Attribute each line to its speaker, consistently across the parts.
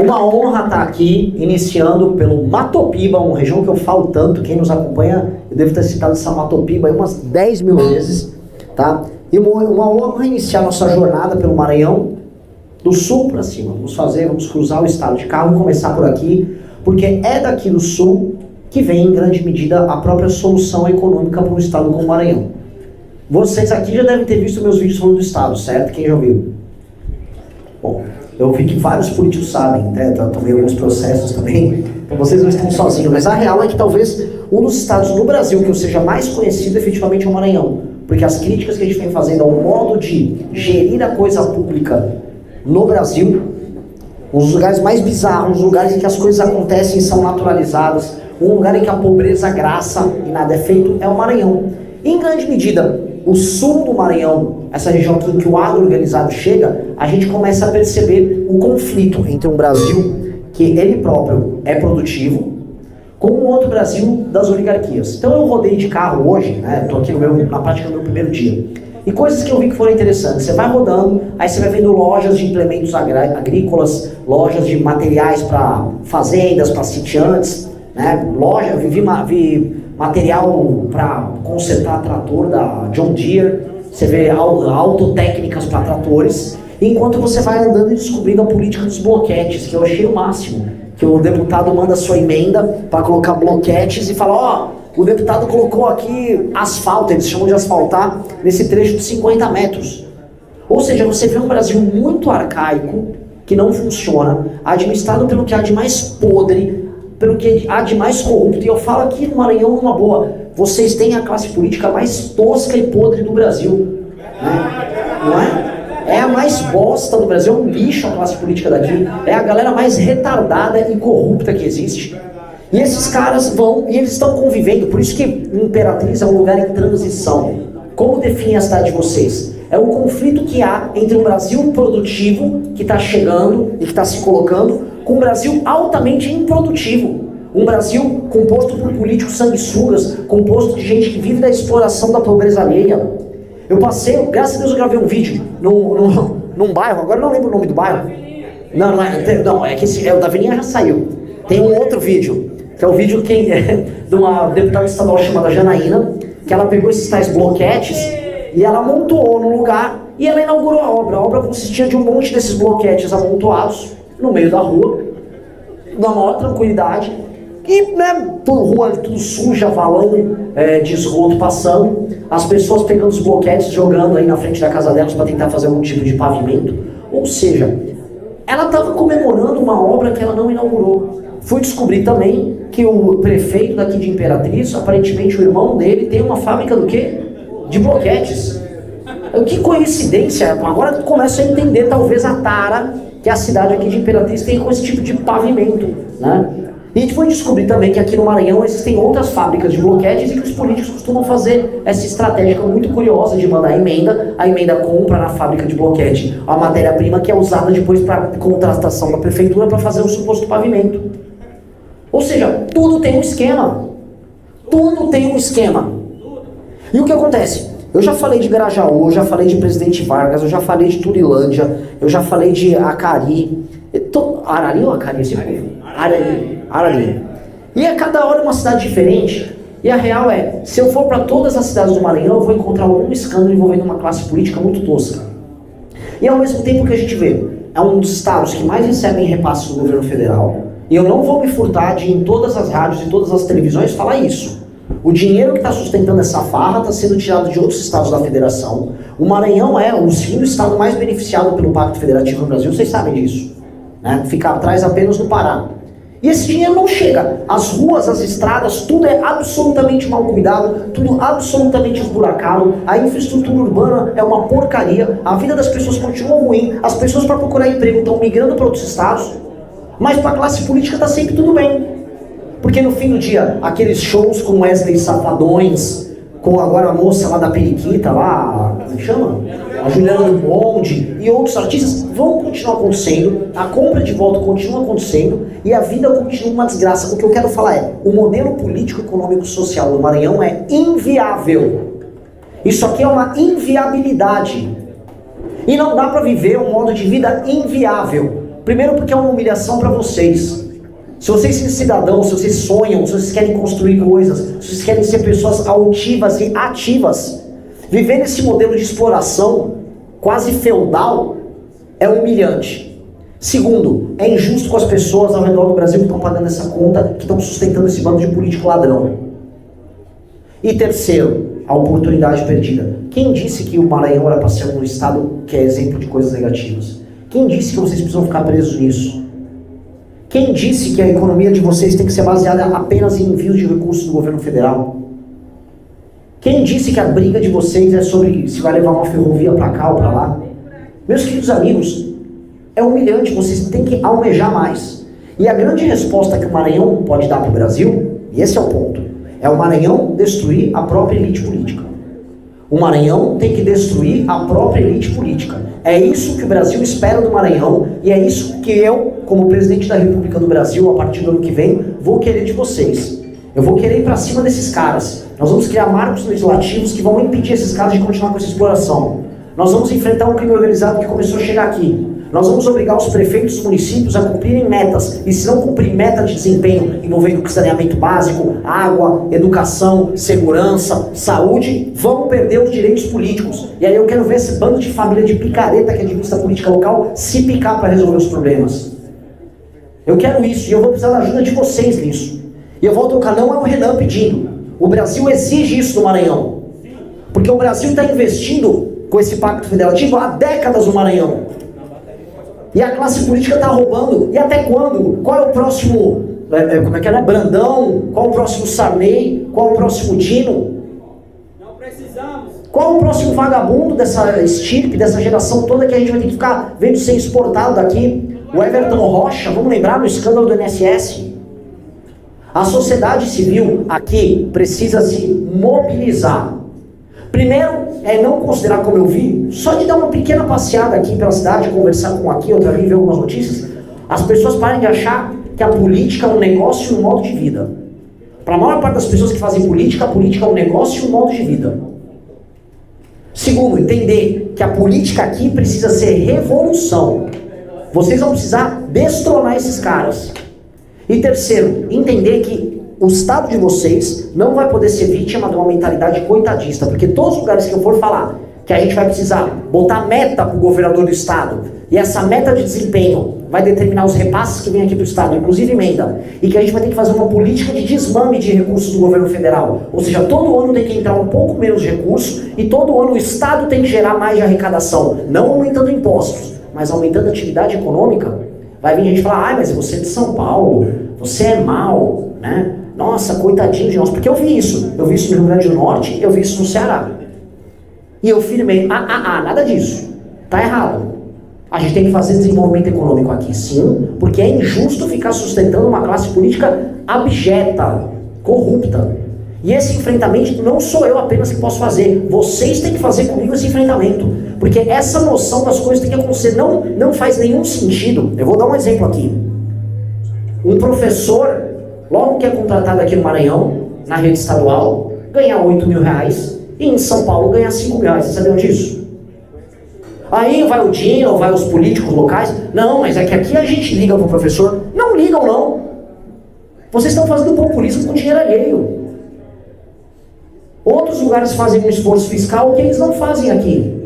Speaker 1: Uma honra estar aqui, iniciando pelo Matopiba, uma região que eu falo tanto. Quem nos acompanha, eu devo ter citado essa Matopiba aí umas 10 mil vezes, tá? E uma honra iniciar nossa jornada pelo Maranhão, do sul para cima. Vamos cruzar o estado de carro e começar por aqui, porque é daqui do sul que vem, em grande medida, a própria solução econômica para um estado como o Maranhão. Vocês aqui já devem ter visto meus vídeos falando do estado, certo? Quem já viu? Bom, eu vi que vários políticos sabem, né? Eu tomei alguns processos também, então vocês não estão sozinhos, mas a real é que talvez um dos estados no Brasil que eu seja mais conhecido efetivamente é o Maranhão, porque as críticas que a gente vem fazendo ao modo de gerir a coisa pública no Brasil, os lugares mais bizarros, os lugares em que as coisas acontecem e são naturalizadas, um lugar em que a pobreza graça e nada é feito, é o Maranhão. Em grande medida, o sul do Maranhão, essa região aqui em que o agro organizado chega, a gente começa a perceber o conflito entre um Brasil que ele próprio é produtivo, com um outro Brasil das oligarquias. Então eu rodei de carro hoje, né, tô aqui na prática do meu primeiro dia, e coisas que eu vi que foram interessantes. Você vai rodando, aí você vai vendo lojas de implementos agrícolas, lojas de materiais para fazendas, para sitiantes, né, vi material para consertar trator da John Deere, você vê autotécnicas para tratores, enquanto você vai andando e descobrindo a política dos bloquetes, que eu achei o máximo, que o deputado manda sua emenda para colocar bloquetes e fala, ó, o deputado colocou aqui asfalto, eles chamam de asfaltar, nesse trecho de 50 metros. Ou seja, você vê um Brasil muito arcaico, que não funciona, administrado pelo que há de mais podre, pelo que há de mais corrupto. E eu falo aqui no Maranhão numa boa, vocês têm a classe política mais tosca e podre do Brasil, né? Não é? É a mais bosta do Brasil, é um lixo a classe política daqui, é a galera mais retardada e corrupta que existe. E esses caras vão, e eles estão convivendo, por isso que Imperatriz é um lugar em transição. Como define a cidade de vocês? É o conflito que há entre um Brasil produtivo, que está chegando e que está se colocando, com um Brasil altamente improdutivo. Um Brasil composto por políticos sanguessugas, composto de gente que vive da exploração da pobreza alheia. Eu passei, graças a Deus eu gravei um vídeo num bairro, agora eu não lembro o nome do bairro. Não, é que o da Avenida já saiu. Tem um outro vídeo, que é o vídeo de uma deputada estadual chamada Janaína, que ela pegou esses tais bloquetes e ela amontoou no lugar e ela inaugurou a obra. A obra consistia de um monte desses bloquetes amontoados no meio da rua, na maior tranquilidade, e né, rua tudo suja, valão de esgoto passando, as pessoas pegando os bloquetes, jogando aí na frente da casa delas para tentar fazer algum tipo de pavimento. Ou seja, ela estava comemorando uma obra que ela não inaugurou. Fui descobrir também que o prefeito daqui de Imperatriz, aparentemente o irmão dele, tem uma fábrica do quê? De bloquetes. Que coincidência, agora eu começo a entender talvez a tara que a cidade aqui de Imperatriz tem com esse tipo de pavimento, né? E a gente foi descobrir também que aqui no Maranhão existem outras fábricas de bloquetes e que os políticos costumam fazer essa estratégia muito curiosa de mandar a emenda compra na fábrica de bloquete a matéria-prima que é usada depois para contratação da prefeitura para fazer o suposto pavimento. Ou seja, tudo tem um esquema. Tudo tem um esquema. E o que acontece? Eu já falei de Grajaú, eu já falei de Presidente Vargas, eu já falei de Turilândia, eu já falei de Acari. Arari ou Acari? Arari. E a cada hora é uma cidade diferente. E a real é, se eu for para todas as cidades do Maranhão, eu vou encontrar algum escândalo envolvendo uma classe política muito tosca. E ao mesmo tempo que a gente vê, é um dos estados que mais recebem repasses do governo federal. E eu não vou me furtar de em todas as rádios e todas as televisões falar isso. O dinheiro que está sustentando essa farra está sendo tirado de outros estados da federação. O Maranhão é o segundo estado mais beneficiado pelo Pacto Federativo no Brasil, vocês sabem disso, né? Fica atrás apenas do Pará. E esse dinheiro não chega. As ruas, as estradas, tudo é absolutamente mal cuidado, tudo absolutamente esburacado, a infraestrutura urbana é uma porcaria, a vida das pessoas continua ruim, as pessoas para procurar emprego estão migrando para outros estados, mas para a classe política está sempre tudo bem. Porque no fim do dia, aqueles shows com Wesley Safadões, com agora a moça lá da Periquita, lá, como chama? A Juliana do Bonde e outros artistas vão continuar acontecendo, a compra de voto continua acontecendo e a vida continua uma desgraça. O que eu quero falar é, o modelo político, econômico, social do Maranhão é inviável. Isso aqui é uma inviabilidade. E não dá para viver um modo de vida inviável. Primeiro porque é uma humilhação para vocês. Se vocês são cidadãos, se vocês sonham, se vocês querem construir coisas, se vocês querem ser pessoas altivas e ativas, viver nesse modelo de exploração quase feudal é humilhante. Segundo, é injusto com as pessoas ao redor do Brasil que estão pagando essa conta, que estão sustentando esse bando de político ladrão. E terceiro, a oportunidade perdida. Quem disse que o Maranhão era para ser um estado que é exemplo de coisas negativas? Quem disse que vocês precisam ficar presos nisso? Quem disse que a economia de vocês tem que ser baseada apenas em envios de recursos do governo federal? Quem disse que a briga de vocês é sobre se vai levar uma ferrovia para cá ou para lá? Meus queridos amigos, é humilhante, vocês têm que almejar mais. E a grande resposta que o Maranhão pode dar para o Brasil, e esse é o ponto, é o Maranhão destruir a própria elite política. O Maranhão tem que destruir a própria elite política. É isso que o Brasil espera do Maranhão e é isso que eu, como presidente da República do Brasil, a partir do ano que vem, vou querer de vocês. Eu vou querer ir para cima desses caras. Nós vamos criar marcos legislativos que vão impedir esses caras de continuar com essa exploração. Nós vamos enfrentar um crime organizado que começou a chegar aqui. Nós vamos obrigar os prefeitos dos municípios a cumprirem metas. E se não cumprir meta de desempenho envolvendo saneamento básico, água, educação, segurança, saúde, vão perder os direitos políticos. E aí eu quero ver esse bando de família de picareta que administra a política local se picar para resolver os problemas. Eu quero isso e eu vou precisar da ajuda de vocês nisso. E eu volto ao canal, não é o Renan pedindo. O Brasil exige isso do Maranhão. Porque o Brasil está investindo com esse pacto federativo há décadas no Maranhão. E a classe política está roubando. E até quando? Qual é o próximo, Brandão? Qual é o próximo Sarney? Qual é o próximo Dino?
Speaker 2: Não precisamos.
Speaker 1: Qual é o próximo vagabundo dessa estirpe, dessa geração toda que a gente vai ter que ficar vendo ser exportado daqui? O Everton Rocha, vamos lembrar no escândalo do INSS? A sociedade civil aqui precisa se mobilizar. Primeiro, é não considerar, como eu vi, só de dar uma pequena passeada aqui pela cidade, conversar com aqui, outra ali, ver algumas notícias, as pessoas parem de achar que a política é um negócio e um modo de vida. Para a maior parte das pessoas que fazem política, a política é um negócio e um modo de vida. Segundo, entender que a política aqui precisa ser revolução. Vocês vão precisar destronar esses caras. E terceiro, entender que o Estado de vocês não vai poder ser vítima de uma mentalidade coitadista, porque todos os lugares que eu for falar que a gente vai precisar botar meta para o governador do Estado, e essa meta de desempenho vai determinar os repasses que vêm aqui para o Estado, inclusive emenda, e que a gente vai ter que fazer uma política de desmame de recursos do governo federal, ou seja, todo ano tem que entrar um pouco menos de recurso, e todo ano o Estado tem que gerar mais de arrecadação, não aumentando impostos, mas aumentando a atividade econômica. Vai vir gente falar, mas você é de São Paulo, você é mau, né? Nossa, coitadinho de nós, porque eu vi isso no Rio Grande do Norte, eu vi isso no Ceará. E eu firmei, nada disso, tá errado. A gente tem que fazer desenvolvimento econômico aqui, sim, porque é injusto ficar sustentando uma classe política abjeta, corrupta. E esse enfrentamento não sou eu apenas que posso fazer, vocês têm que fazer comigo esse enfrentamento, porque essa noção das coisas tem que acontecer, não faz nenhum sentido. Eu vou dar um exemplo aqui. Um professor, logo que é contratado aqui no Maranhão, na rede estadual, ganha 8 mil reais, e em São Paulo ganha 5 mil reais, vocês sabiam disso? Aí vai o Dino, vai os políticos locais, não, mas é que aqui a gente liga pro professor. Não ligam não, vocês estão fazendo populismo com dinheiro alheio. Outros lugares fazem um esforço fiscal que eles não fazem aqui.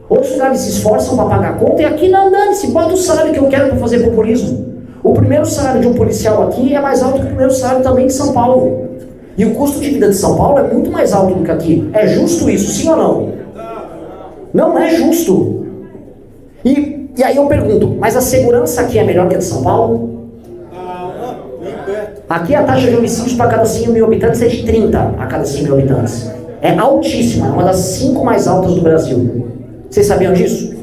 Speaker 1: Outros lugares se esforçam para pagar a conta, e aqui não, dane-se, bota o salário que eu quero para fazer populismo. O primeiro salário de um policial aqui é mais alto que o primeiro salário também de São Paulo. E o custo de vida de São Paulo é muito mais alto do que aqui. É justo isso, sim ou não? Não é justo. E aí eu pergunto, mas a segurança aqui é melhor que a de São Paulo? Aqui a taxa de homicídios para cada 100 mil habitantes é de 30 a cada 100 mil habitantes. É altíssima, é uma das 5 mais altas do Brasil. Vocês sabiam disso?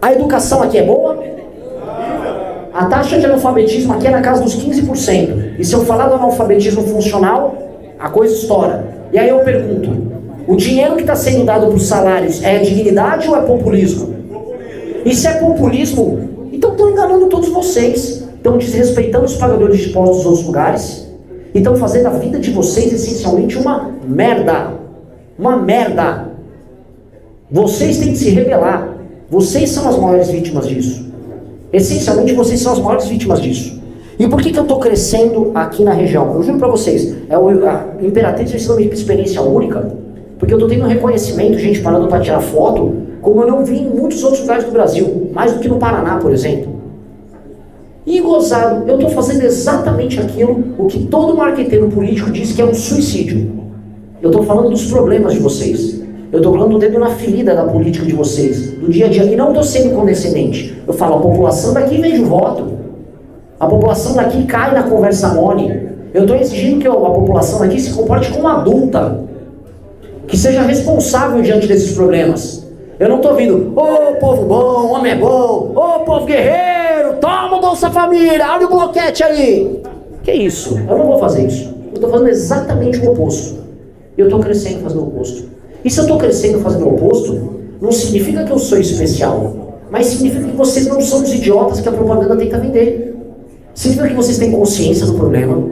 Speaker 1: A educação aqui é boa? A taxa de analfabetismo aqui é na casa dos 15%. E se eu falar do analfabetismo funcional, a coisa estoura. E aí eu pergunto, o dinheiro que está sendo dado para os salários é dignidade ou é populismo? E se é populismo, então estão enganando todos vocês. Estão desrespeitando os pagadores de impostos dos outros lugares. E estão fazendo a vida de vocês essencialmente uma merda. Uma merda. Vocês têm que se rebelar. Vocês são as maiores vítimas disso. Essencialmente, vocês são as maiores vítimas disso. E por que eu estou crescendo aqui na região? Eu juro para vocês, a Imperatriz está sendo uma experiência única, porque eu estou tendo um reconhecimento, gente parando para tirar foto, como eu não vi em muitos outros lugares do Brasil, mais do que no Paraná, por exemplo. E gozado, eu estou fazendo exatamente aquilo o que todo marqueteiro político diz que é um suicídio. Eu estou falando dos problemas de vocês. Eu estou falando do dedo na ferida da política de vocês, do dia a dia. E não estou sendo condescendente. Eu falo, a população daqui vende o voto. A população daqui cai na conversa mole. Eu estou exigindo que a população daqui se comporte como adulta. Que seja responsável diante desses problemas. Eu não estou ouvindo, ô povo bom, homem é bom, ô povo guerreiro, toma o Bolsa Família, olha o bloquete aí. Que isso? Eu não vou fazer isso. Eu estou fazendo exatamente o oposto. Eu estou crescendo fazendo o oposto. E se eu estou crescendo fazendo o oposto, não significa que eu sou especial, mas significa que vocês não são os idiotas que a propaganda tenta vender. Significa que vocês têm consciência do problema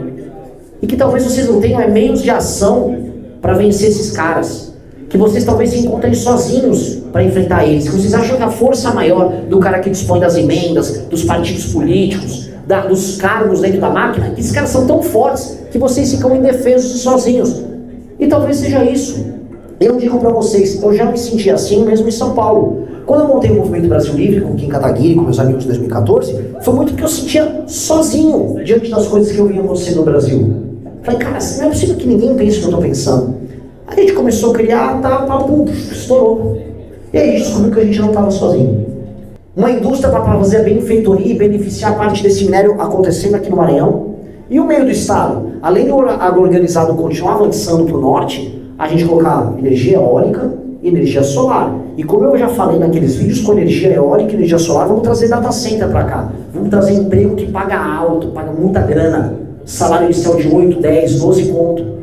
Speaker 1: e que talvez vocês não tenham meios de ação para vencer esses caras. Que vocês talvez se encontrem sozinhos para enfrentar eles. Que vocês acham que a força maior do cara que dispõe das emendas, dos partidos políticos, dos cargos dentro da máquina, que esses caras são tão fortes que vocês ficam indefesos e sozinhos. E talvez seja isso. Eu digo para vocês, eu já me senti assim mesmo em São Paulo. Quando eu montei o Movimento Brasil Livre com Kim Kataguiri, com meus amigos em 2014, foi muito porque eu sentia sozinho diante das coisas que eu via acontecer no Brasil. Falei, cara, não é possível que ninguém pense o que eu estou pensando. Aí a gente começou a criar, estourou. E aí a gente descobriu que a gente não estava sozinho. Uma indústria para fazer a benfeitoria e beneficiar a parte desse minério acontecendo aqui no Maranhão. E o meio do estado, além do agroorganizado continuar avançando para o norte, a gente colocar energia eólica e energia solar. E como eu já falei naqueles vídeos, com energia eólica e energia solar, vamos trazer data center para cá. Vamos trazer emprego que paga alto, paga muita grana. Salário inicial de 8, 10, 12 conto.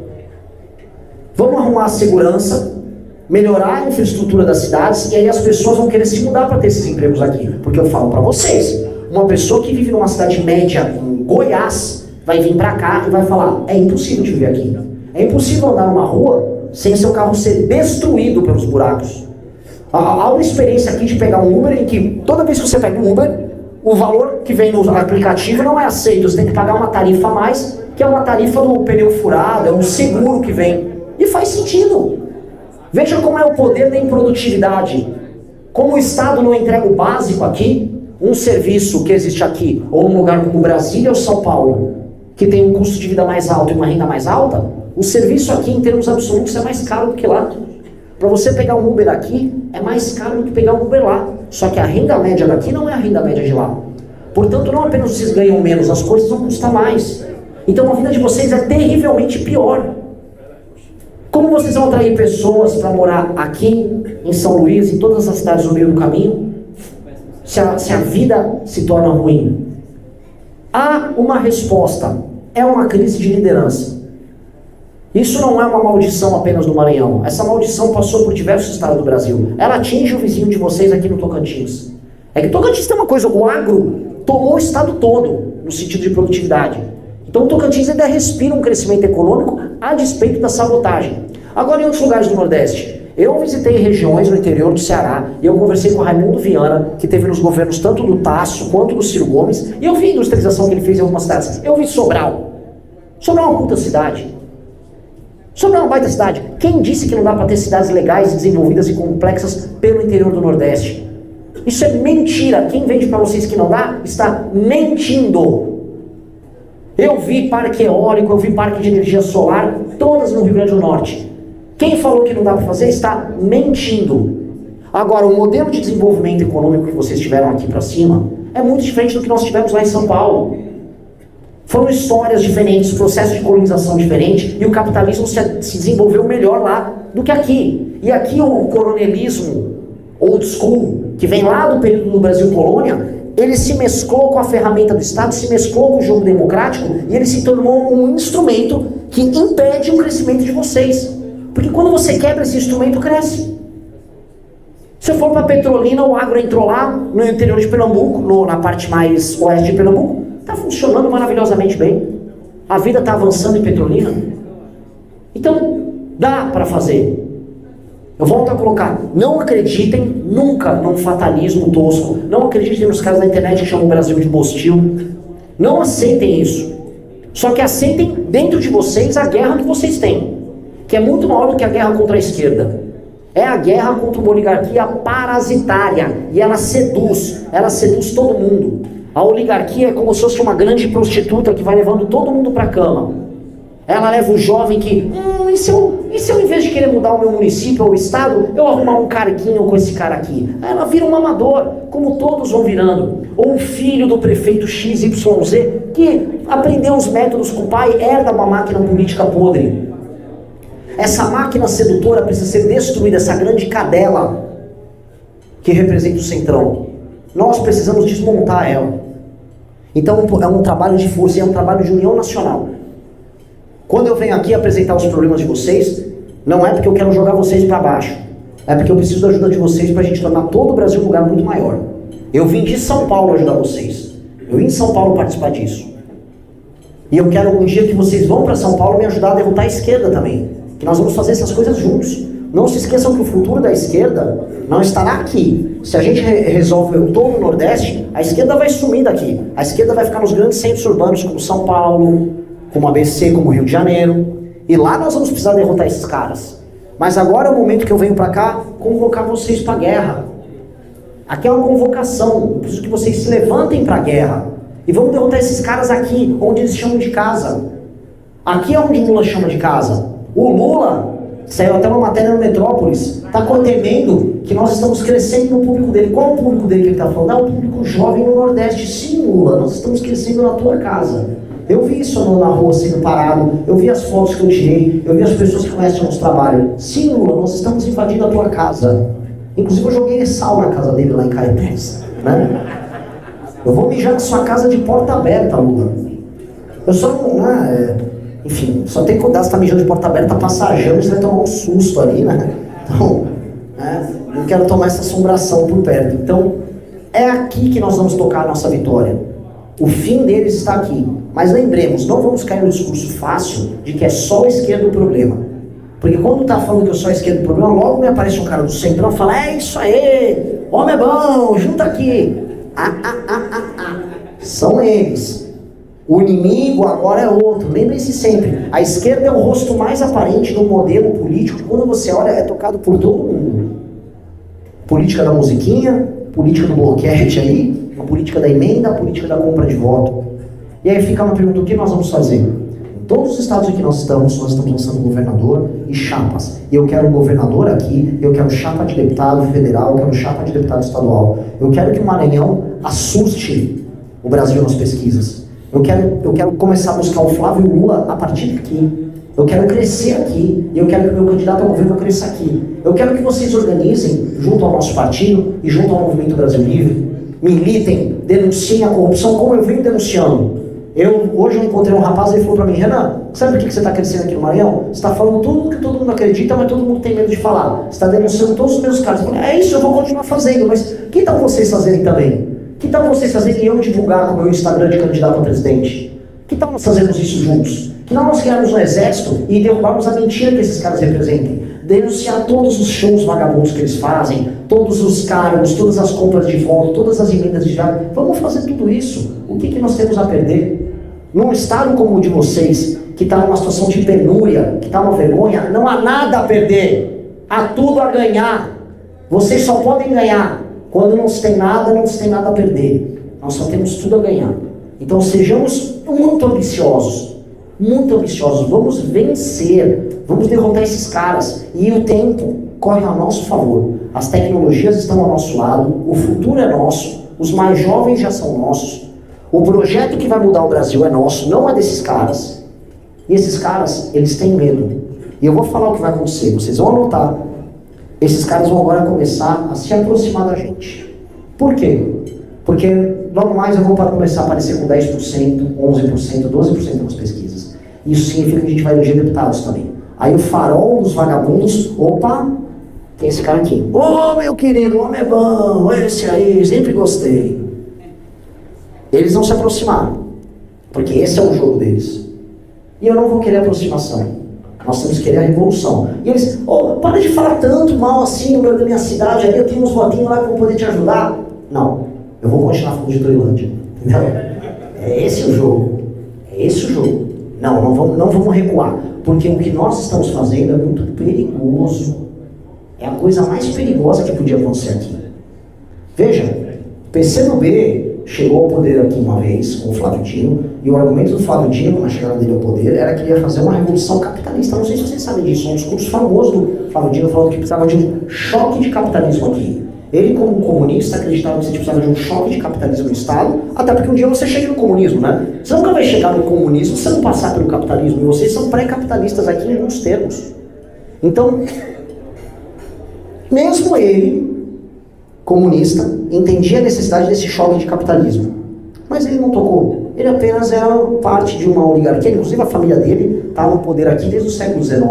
Speaker 1: Vamos arrumar a segurança, melhorar a infraestrutura das cidades, e aí as pessoas vão querer se mudar para ter esses empregos aqui. Porque eu falo para vocês, uma pessoa que vive numa cidade média em Goiás, vai vir para cá e vai falar, é impossível de viver aqui. É impossível andar numa rua sem seu carro ser destruído pelos buracos. Há uma experiência aqui de pegar um Uber em que toda vez que você pega um Uber, o valor que vem no aplicativo não é aceito. Você tem que pagar uma tarifa a mais, que é uma tarifa do pneu furado, é um seguro que vem. E faz sentido. Veja como é o poder da improdutividade. Como o Estado não entrega o básico aqui, um serviço que existe aqui, ou num lugar como Brasília ou São Paulo, que tem um custo de vida mais alto e uma renda mais alta, o serviço aqui, em termos absolutos, é mais caro do que lá. Para você pegar um Uber aqui, é mais caro do que pegar um Uber lá. Só que a renda média daqui não é a renda média de lá. Portanto, não apenas vocês ganham menos, as coisas vão custar mais. Então a vida de vocês é terrivelmente pior. Como vocês vão atrair pessoas para morar aqui, em São Luís, em todas as cidades no meio do caminho, se a vida se torna ruim? Há uma resposta. É uma crise de liderança. Isso não é uma maldição apenas do Maranhão. Essa maldição passou por diversos estados do Brasil. Ela atinge o vizinho de vocês aqui no Tocantins. É que Tocantins tem uma coisa, o agro tomou o estado todo, no sentido de produtividade. Então o Tocantins ainda respira um crescimento econômico a despeito da sabotagem. Agora em outros lugares do Nordeste, eu visitei regiões no interior do Ceará e eu conversei com o Raimundo Viana, que teve nos governos tanto do Tasso quanto do Ciro Gomes, e eu vi a industrialização que ele fez em algumas cidades. Eu vi Sobral. Sobral é uma puta cidade. Sobral é uma baita cidade. Quem disse que não dá para ter cidades legais, desenvolvidas e complexas pelo interior do Nordeste? Isso é mentira. Quem vende para vocês que não dá, está mentindo. Eu vi parque eólico, eu vi parque de energia solar, todas no Rio Grande do Norte. Quem falou que não dá para fazer está mentindo. Agora, o modelo de desenvolvimento econômico que vocês tiveram aqui para cima é muito diferente do que nós tivemos lá em São Paulo. Foram histórias diferentes, processos de colonização diferente, e o capitalismo se desenvolveu melhor lá do que aqui. E aqui o coronelismo old school, que vem lá do período do Brasil colônia, ele se mesclou com a ferramenta do Estado, se mesclou com o jogo democrático, e ele se tornou um instrumento que impede o crescimento de vocês. Porque quando você quebra esse instrumento, cresce. Se eu for para Petrolina, o agro entrou lá no interior de Pernambuco, na parte mais oeste de Pernambuco, está funcionando maravilhosamente bem. A vida está avançando em Petrolina. Então, dá para fazer. Eu volto a colocar, não acreditem nunca num fatalismo tosco, não acreditem nos caras da internet que chamam o Brasil de bostil, não aceitem isso, só que aceitem dentro de vocês a guerra que vocês têm, que é muito maior do que a guerra contra a esquerda, é a guerra contra uma oligarquia parasitária, e ela seduz todo mundo. A oligarquia é como se fosse uma grande prostituta que vai levando todo mundo para a cama. Ela leva o jovem que, e se eu em vez de querer mudar o meu município ou o estado, eu arrumar um carguinho com esse cara aqui? Aí ela vira um amador, como todos vão virando. Ou o filho do prefeito XYZ, que aprendeu os métodos com o pai, herda uma máquina política podre. Essa máquina sedutora precisa ser destruída, essa grande cadela que representa o Centrão. Nós precisamos desmontar ela. Então é um trabalho de força, é um trabalho de união nacional. Quando eu venho aqui apresentar os problemas de vocês, não é porque eu quero jogar vocês para baixo, é porque eu preciso da ajuda de vocês para a gente tornar todo o Brasil um lugar muito maior. Eu vim de São Paulo ajudar vocês, eu vim de São Paulo participar disso. E eu quero um dia que vocês vão para São Paulo me ajudar a derrotar a esquerda também, que nós vamos fazer essas coisas juntos. Não se esqueçam que o futuro da esquerda não estará aqui. Se a gente resolve todo o Nordeste, a esquerda vai sumir daqui. A esquerda vai ficar nos grandes centros urbanos como São Paulo, como ABC, como Rio de Janeiro, e lá nós vamos precisar derrotar esses caras. Mas agora é o momento que eu venho para cá convocar vocês para a guerra. Aqui é uma convocação, eu preciso que vocês se levantem para a guerra, e vamos derrotar esses caras aqui, onde eles chamam de casa. Aqui é onde o Lula chama de casa. O Lula, saiu até uma matéria no Metrópolis, está temendo que nós estamos crescendo no público dele. Qual é o público dele que ele está falando? É o público jovem no Nordeste. Sim, Lula, nós estamos crescendo na tua casa. Eu vi isso na rua sendo parado, eu vi as fotos que eu tirei, eu vi as pessoas que conhecem o nosso trabalho. Sim, Lula, nós estamos invadindo a tua casa. Inclusive eu joguei sal na casa dele lá em Caetés, né? Eu vou mijar na sua casa de porta aberta, Lula. Eu só não, enfim, só tem que cuidar, se tá mijando de porta aberta, passajando, você vai tomar um susto ali, né? Então, não quero tomar essa assombração por perto. Então, é aqui que nós vamos tocar a nossa vitória. O fim deles está aqui. Mas lembremos, não vamos cair no discurso fácil de que é só a esquerda o problema. Porque quando tá falando que eu sou a esquerda o problema, logo me aparece um cara do Centrão e fala, é isso aí, homem é bom, junta aqui. São eles. O inimigo agora é outro. Lembre-se sempre, a esquerda é o rosto mais aparente do modelo político que quando você olha é tocado por todo mundo. Política da musiquinha, política do bloquete aí, a política da emenda, a política da compra de voto. E aí fica uma pergunta, o que nós vamos fazer? Em todos os estados em que nós estamos lançando governador e chapas. E eu quero um governador aqui, eu quero chapa de deputado federal, eu quero chapa de deputado estadual. Eu quero que o Maranhão assuste o Brasil nas pesquisas. Eu quero começar a buscar o Flávio e o Lula a partir daqui. Eu quero crescer aqui, e eu quero que o meu candidato ao governo cresça aqui. Eu quero que vocês organizem, junto ao nosso partido e junto ao Movimento Brasil Livre, militem, denunciem a corrupção como eu venho denunciando. Hoje eu encontrei um rapaz e ele falou pra mim, Renan, sabe por que você está crescendo aqui no Maranhão? Você está falando tudo que todo mundo acredita, mas todo mundo tem medo de falar. Você está denunciando todos os meus casos. Eu falei, é isso, eu vou continuar fazendo, mas que tal vocês fazerem também? Que tal vocês fazerem e eu divulgar no meu Instagram de candidato a presidente? Que tal nós fazermos isso juntos? Que tal nós criarmos um exército e derrubarmos a mentira que esses caras representem? Denunciar todos os shows vagabundos que eles fazem, todos os cargos, todas as compras de voto, todas as emendas de diário. Vamos fazer tudo isso. O que nós temos a perder? Num estado como o de vocês, que está numa situação de penúria, que está uma vergonha, não há nada a perder. Há tudo a ganhar. Vocês só podem ganhar. Quando não se tem nada, não se tem nada a perder. Nós só temos tudo a ganhar. Então sejamos muito ambiciosos. Muito ambiciosos. Vamos vencer. Vamos derrotar esses caras. E o tempo corre a nosso favor. As tecnologias estão ao nosso lado. O futuro é nosso. Os mais jovens já são nossos. O projeto que vai mudar o Brasil é nosso, não é desses caras. E esses caras, eles têm medo. E eu vou falar o que vai acontecer, vocês vão anotar. Esses caras vão agora começar a se aproximar da gente. Por quê? Porque logo mais eu vou começar a aparecer com 10%, 11%, 12% nas pesquisas. Isso significa que a gente vai eleger deputados também. Aí o farol dos vagabundos, opa, tem esse cara aqui. Ô, meu querido, o homem é bom, esse aí, sempre gostei. Eles vão se aproximar, porque esse é o jogo deles. E eu não vou querer aproximação. Nós temos que querer a revolução. E eles, para de falar tanto mal assim da minha cidade, ali eu tenho uns votinhos lá que vão poder te ajudar. Não, eu vou continuar falando de Troilândia. Entendeu? É esse o jogo. É esse o jogo. Não vamos recuar. Porque o que nós estamos fazendo é muito perigoso. É a coisa mais perigosa que podia acontecer aqui. Veja, o PCdoB chegou ao poder aqui uma vez com o Flávio Dino, e o argumento do Flávio Dino, na chegada dele ao poder, era que ele ia fazer uma revolução capitalista. Não sei se vocês sabem disso, um discurso famoso do Flávio Dino falando que precisava de um choque de capitalismo aqui. Ele, como um comunista, acreditava que você precisava de um choque de capitalismo no Estado, até porque um dia você chega no comunismo, né? Você nunca vai chegar no comunismo se não passar pelo capitalismo, e vocês são pré-capitalistas aqui em alguns termos. Então, mesmo ele, comunista, entendia a necessidade desse choque de capitalismo. Mas ele não tocou. Ele apenas era parte de uma oligarquia, inclusive a família dele está no poder aqui desde o século XIX.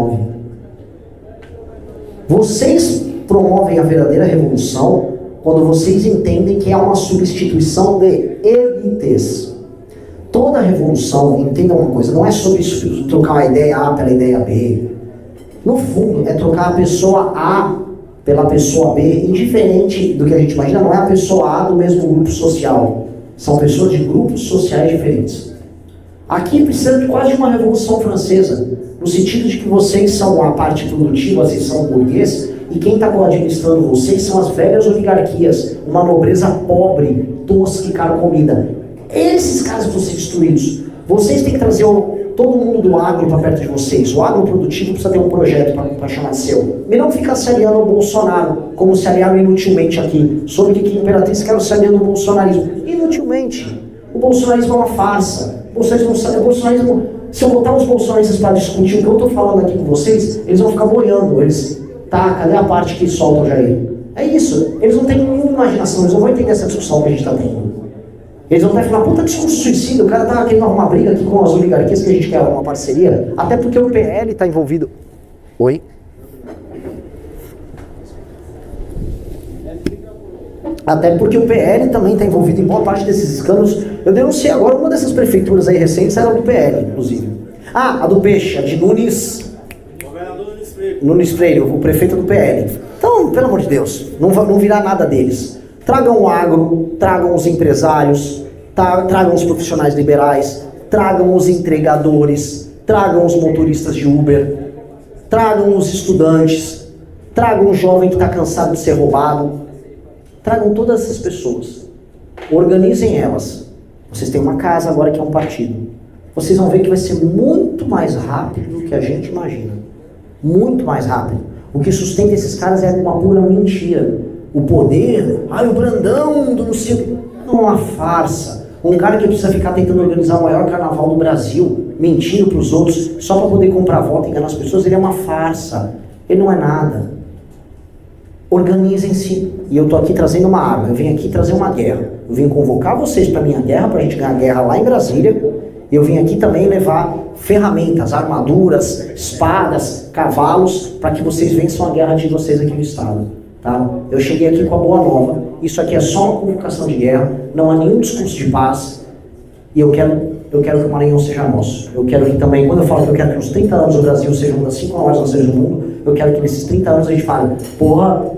Speaker 1: Vocês promovem a verdadeira revolução quando vocês entendem que é uma substituição de elites. Toda revolução, entenda uma coisa, não é sobre trocar a ideia A pela ideia B. No fundo, é trocar a pessoa A pela pessoa B, indiferente do que a gente imagina, não é a pessoa A do mesmo grupo social. São pessoas de grupos sociais diferentes. Aqui precisa de quase uma revolução francesa, no sentido de que vocês são a parte produtiva, vocês são o burguês, e quem está administrando vocês são as velhas oligarquias, uma nobreza pobre, tosca e carcomida. Esses caras vão ser destruídos. Vocês têm que trazer todo mundo do agro para perto de vocês. O agro produtivo precisa ter um projeto para chamar de seu. E não ficar se aliando ao Bolsonaro, como se aliaram inutilmente aqui. Soube que aqui em Imperatriz quero se aliando ao bolsonarismo. Inutilmente. O bolsonarismo é uma farsa. O bolsonarismo, se eu botar os bolsonaristas para discutir o que eu estou falando aqui com vocês, eles vão ficar boiando. Cadê a parte que solta o Jair? É isso. Eles não têm nenhuma imaginação, eles não vão entender essa discussão que a gente está tendo. Eles vão até falar, puta discurso suicida, o cara tá querendo arrumar briga aqui com as oligarquias que a gente quer uma parceria, até porque o PL está envolvido. Oi? Até porque o PL também está envolvido em boa parte desses escândalos. Eu denunciei agora uma dessas prefeituras aí recentes, era do PL, inclusive. A do Peixe, a de Nunes. Governador Nunes Freire, o prefeito do PL. Então, pelo amor de Deus, não virá nada deles. Tragam o agro, tragam os empresários, tragam os profissionais liberais, tragam os entregadores, tragam os motoristas de Uber, tragam os estudantes, tragam o jovem que está cansado de ser roubado, tragam todas essas pessoas, organizem elas. Vocês têm uma casa agora que é um partido. Vocês vão ver que vai ser muito mais rápido do que a gente imagina. Muito mais rápido. O que sustenta esses caras é uma pura mentira. O poder, o Brandão do não sei o que. Não, é uma farsa. Um cara que precisa ficar tentando organizar o maior carnaval do Brasil, mentindo para os outros, só para poder comprar voto e enganar as pessoas, ele é uma farsa. Ele não é nada. Organizem-se. E eu estou aqui trazendo uma arma. Eu vim aqui trazer uma guerra. Eu vim convocar vocês para a minha guerra, para a gente ganhar a guerra lá em Brasília. Eu vim aqui também levar ferramentas, armaduras, espadas, cavalos, para que vocês vençam a guerra de vocês aqui no estado. Tá? Eu cheguei aqui com a boa nova. Isso aqui é só uma convocação de guerra, não há nenhum discurso de paz. E eu quero que o Maranhão seja nosso. Eu quero que também, quando eu falo que eu quero que os 30 anos do Brasil sejam uma das 5 maiores nações do mundo, eu quero que nesses 30 anos a gente fale, porra,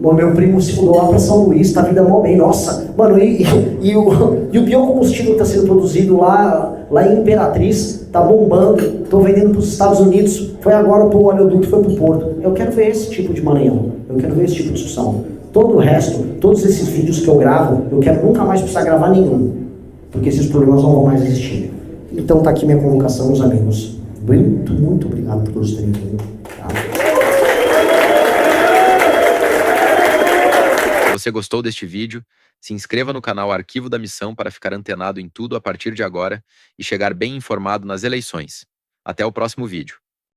Speaker 1: o meu primo se mudou lá para São Luís, tá a vida mó bem, nossa. Mano, e o biocombustível que está sendo produzido lá em Imperatriz, tá bombando, tô vendendo para os Estados Unidos, foi agora o oleoduto, foi pro Porto. Eu quero ver esse tipo de Maranhão, eu quero ver esse tipo de discussão. Todo o resto, todos esses vídeos que eu gravo, eu quero nunca mais precisar gravar nenhum, porque esses problemas não vão mais existir. Então tá aqui minha convocação, meus amigos. Muito obrigado por todos terem vindo. Tá?
Speaker 3: Se você gostou deste vídeo, se inscreva no canal Arquivo da Missão para ficar antenado em tudo a partir de agora e chegar bem informado nas eleições. Até o próximo vídeo.